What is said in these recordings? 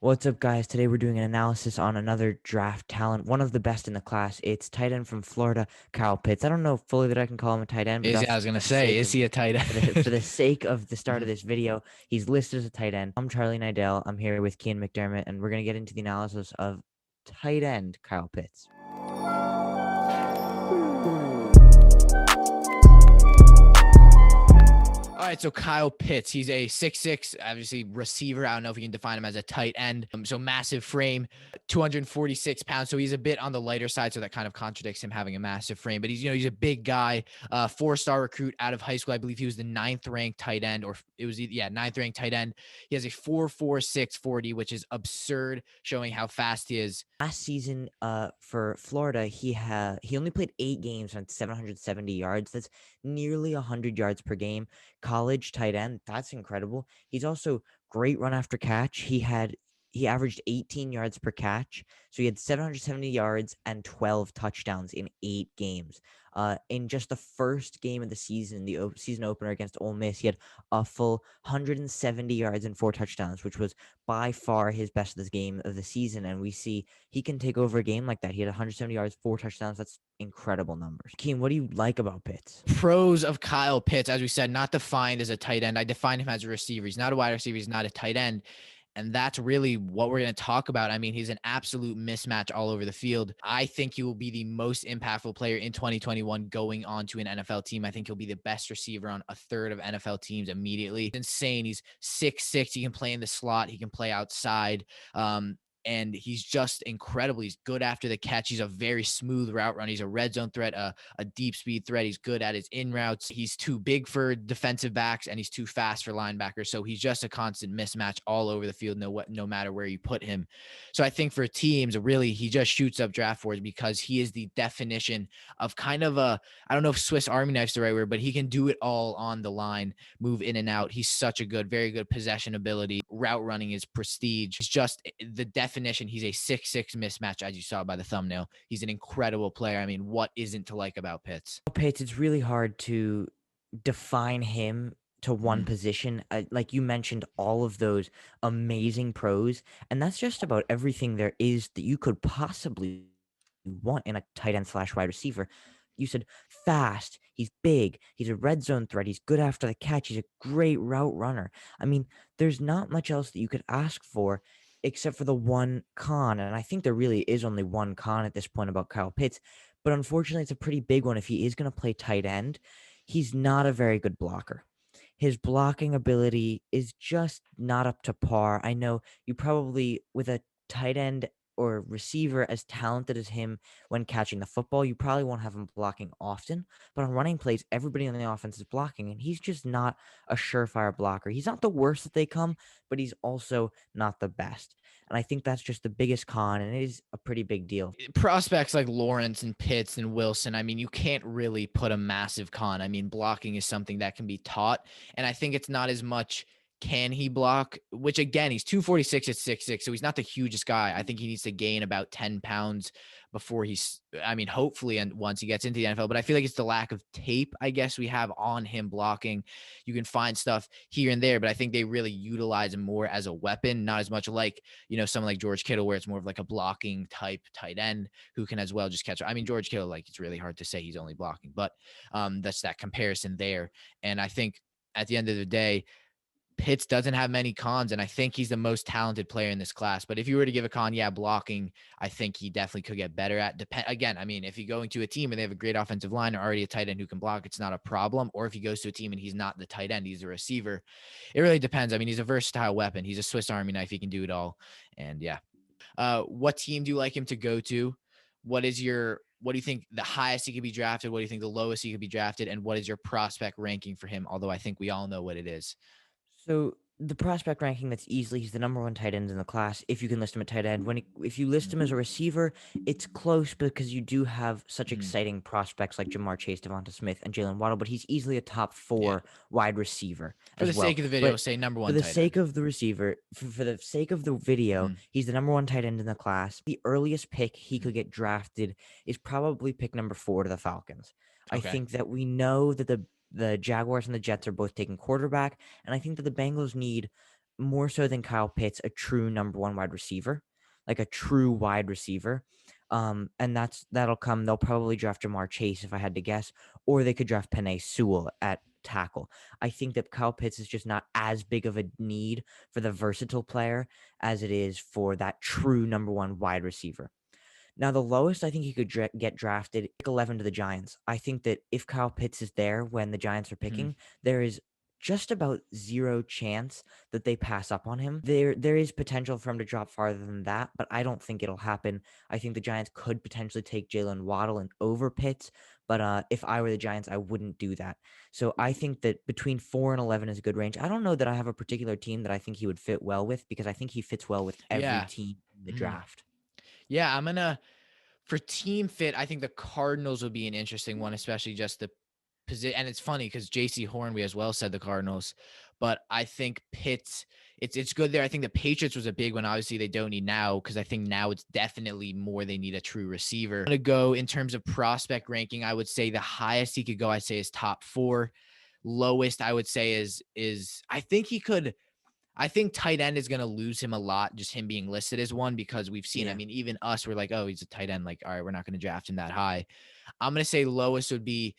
What's up, guys? Today we're doing an analysis on another draft talent, one of the best in the class. It's tight end from Florida, Kyle Pitts. I don't know fully that I can call him a tight end, but I that's was gonna for the say, sake is of he a tight for end? the sake of the start of Mhm. this video. He's listed as a tight end. I'm Charlie Nidell. I'm here with Cian McDermott, and we're gonna get into the analysis of tight end Kyle Pitts. All right, so Kyle Pitts, he's a 6'6", obviously receiver. I don't know if you can define him as a tight end. So massive frame, 246 pounds. So he's a bit on the lighter side. So that kind of contradicts him having a massive frame. But he's a big guy, 4-star recruit out of high school. I believe he was the 9th ranked tight end, or it was, yeah, 9th ranked tight end. He has a 4.46 40, which is absurd, showing how fast he is. Last season, for Florida, he only played 8 games on 770 yards. That's nearly 100 yards per game. College tight end, that's incredible. He's also great run after catch. He averaged 18 yards per catch, so he had 770 yards and 12 touchdowns in 8 games. In just the first game of the season, the season opener against Ole Miss, he had a full 170 yards and 4 touchdowns, which was by far his best of this game of the season. And we see he can take over a game like that. He had 170 yards, 4 touchdowns. That's incredible numbers. Keen, what do you like about Pitts? Pros of Kyle Pitts, as we said, not defined as a tight end. I define him as a receiver. He's not a wide receiver. He's not a tight end. And that's really what we're going to talk about. I mean, he's an absolute mismatch all over the field. I think he will be the most impactful player in 2021 going on to an NFL team. I think he'll be the best receiver on a third of NFL teams immediately. It's insane. He's 6'6". He can play in the slot. He can play outside. And he's just incredible. He's good after the catch. He's a very smooth route runner. He's a red zone threat, a deep speed threat. He's good at his in routes. He's too big for defensive backs, and he's too fast for linebackers. So he's just a constant mismatch all over the field, no matter where you put him. So I think for teams, really, he just shoots up draft boards because he is the definition of kind of I don't know if Swiss Army knife's the right word, but he can do it all on the line, move in and out. He's such a very good possession ability. Route running is prestige. He's just the definition. He's a 6'6" mismatch, as you saw by the thumbnail. He's an incredible player. I mean, what isn't to like about Pitts? Pitts, it's really hard to define him to one Mhm. position. Like you mentioned, all of those amazing pros, and that's just about everything there is that you could possibly want in a tight end slash wide receiver. You said fast, he's big, he's a red zone threat, he's good after the catch, he's a great route runner. I mean, there's not much else that you could ask for except for the one con. And I think there really is only one con at this point about Kyle Pitts. But unfortunately, it's a pretty big one. If he is going to play tight end, he's not a very good blocker. His blocking ability is just not up to par. I know you probably, with a tight end or receiver as talented as him when catching the football, you probably won't have him blocking often. But on running plays, everybody on the offense is blocking, and he's just not a surefire blocker. He's not the worst that they come, but he's also not the best. And I think that's just the biggest con, and it is a pretty big deal. Prospects like Lawrence and Pitts and Wilson, I mean, you can't really put a massive con. I mean, blocking is something that can be taught. And I think it's not as much can he block, which again, he's 246 at 6'6", so he's not the hugest guy. I think he needs to gain about 10 pounds before I mean, hopefully, and once he gets into the NFL. But I feel like it's the lack of tape, I guess, we have on him blocking. You can find stuff here and there, but I think they really utilize him more as a weapon, not as much like someone like George Kittle, where it's more of like a blocking type tight end who can as well just catch. I mean, George Kittle, like, it's really hard to say he's only blocking, but that's that comparison there. And I think at the end of the day, Pitts doesn't have many cons, and I think he's the most talented player in this class. But if you were to give a con, yeah, blocking, I think he definitely could get better at. Again, I mean, if you go into a team and they have a great offensive line or already a tight end who can block, it's not a problem. Or if he goes to a team and he's not the tight end, he's a receiver. It really depends. I mean, he's a versatile weapon. He's a Swiss Army knife. He can do it all. And yeah. What team do you like him to go to? What do you think the highest he could be drafted? What do you think the lowest he could be drafted? And what is your prospect ranking for him? Although I think we all know what it is. So the prospect ranking, that's easily he's the number one tight end in the class. If you can list him at tight end, if you list him as a receiver, it's close because you do have such Mhm. exciting prospects like Jamar Chase, Devonta Smith, and Jalen Waddle. But he's easily a top Yeah. four wide receiver For as the well. sake of the video, But say number for one the tight sake end. of the receiver, for the sake of the video, Mm, he's the number one tight end in the class. The earliest pick he mm. could get drafted is probably pick number 4 to the Falcons. I Okay. think that we know that the Jaguars and the Jets are both taking quarterback, and I think that the Bengals need more so than Kyle Pitts, a true number one wide receiver, like a true wide receiver. And that'll come. They'll probably draft Jamar Chase if I had to guess, or they could draft Penei Sewell at tackle. I think that Kyle Pitts is just not as big of a need for the versatile player as it is for that true number one wide receiver. Now, the lowest I think he could get drafted, pick 11 to the Giants. I think that if Kyle Pitts is there when the Giants are Mhm. picking, there is just about zero chance that they pass up on him. There is potential for him to drop farther than that, but I don't think it'll happen. I think the Giants could potentially take Jalen Waddle and over Pitts, but if I were the Giants, I wouldn't do that. So I think that between 4 and 11 is a good range. I don't know that I have a particular team that I think he would fit well with because I think he fits well with every Yeah. team in the Mhm. draft. Yeah, I'm gonna for team fit, I think the Cardinals would be an interesting one, especially just the position. And it's funny because JC Hornby as well said the Cardinals, but I think Pitts, it's good there. I think the Patriots was a big one. Obviously, they don't need now because I think now it's definitely more they need a true receiver. I'm gonna go in terms of prospect ranking. I would say the highest he could go, I say, is top 4. Lowest, I would say, is I think he could. I think tight end is going to lose him a lot, just him being listed as one because we've seen, I Yeah. mean, even us, we're like, oh, he's a tight end. Like, all right, we're not going to draft him that high. I'm going to say lowest would be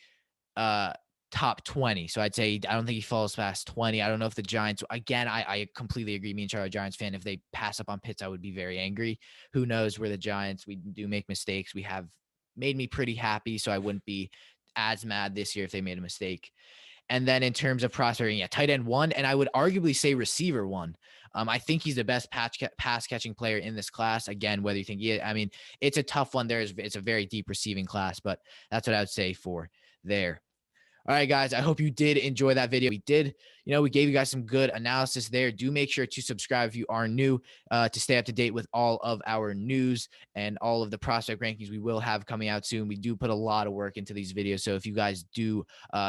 uh top 20. So I'd say I don't think he falls past 20. I don't know if the Giants, again, I completely agree. Me and Charlie, Giants fan, if they pass up on Pitts, I would be very angry. Who knows where the Giants, we do make mistakes. We have made me pretty happy. So I wouldn't be as mad this year if they made a mistake. And then in terms of prospecting, yeah, tight end 1, and I would arguably say receiver 1. I think he's the best pass catching player in this class. Again, whether you think, yeah, I mean, it's a tough one. It's a very deep receiving class, but that's what I would say for there. All right, guys, I hope you did enjoy that video. We did, we gave you guys some good analysis there. Do make sure to subscribe if you are new to stay up to date with all of our news and all of the prospect rankings we will have coming out soon. We do put a lot of work into these videos. So if you guys do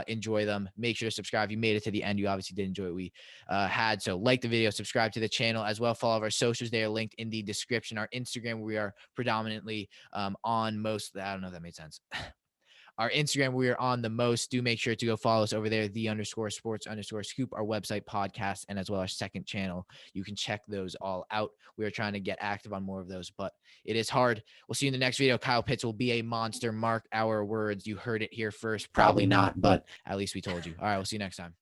enjoy them, make sure to subscribe. If you made it to the end, you obviously did enjoy what we had. So like the video, subscribe to the channel as well. Follow our socials. They are linked in the description. Our Instagram, we are predominantly on most. I don't know if that made sense. Our Instagram, we are on the most. Do make sure to go follow us over there, the_sports_scoop, our website, podcast, and as well our second channel. You can check those all out. We are trying to get active on more of those, but it is hard. We'll see you in the next video. Kyle Pitts will be a monster. Mark our words. You heard it here first. Probably not, but at least we told you. All right, we'll see you next time.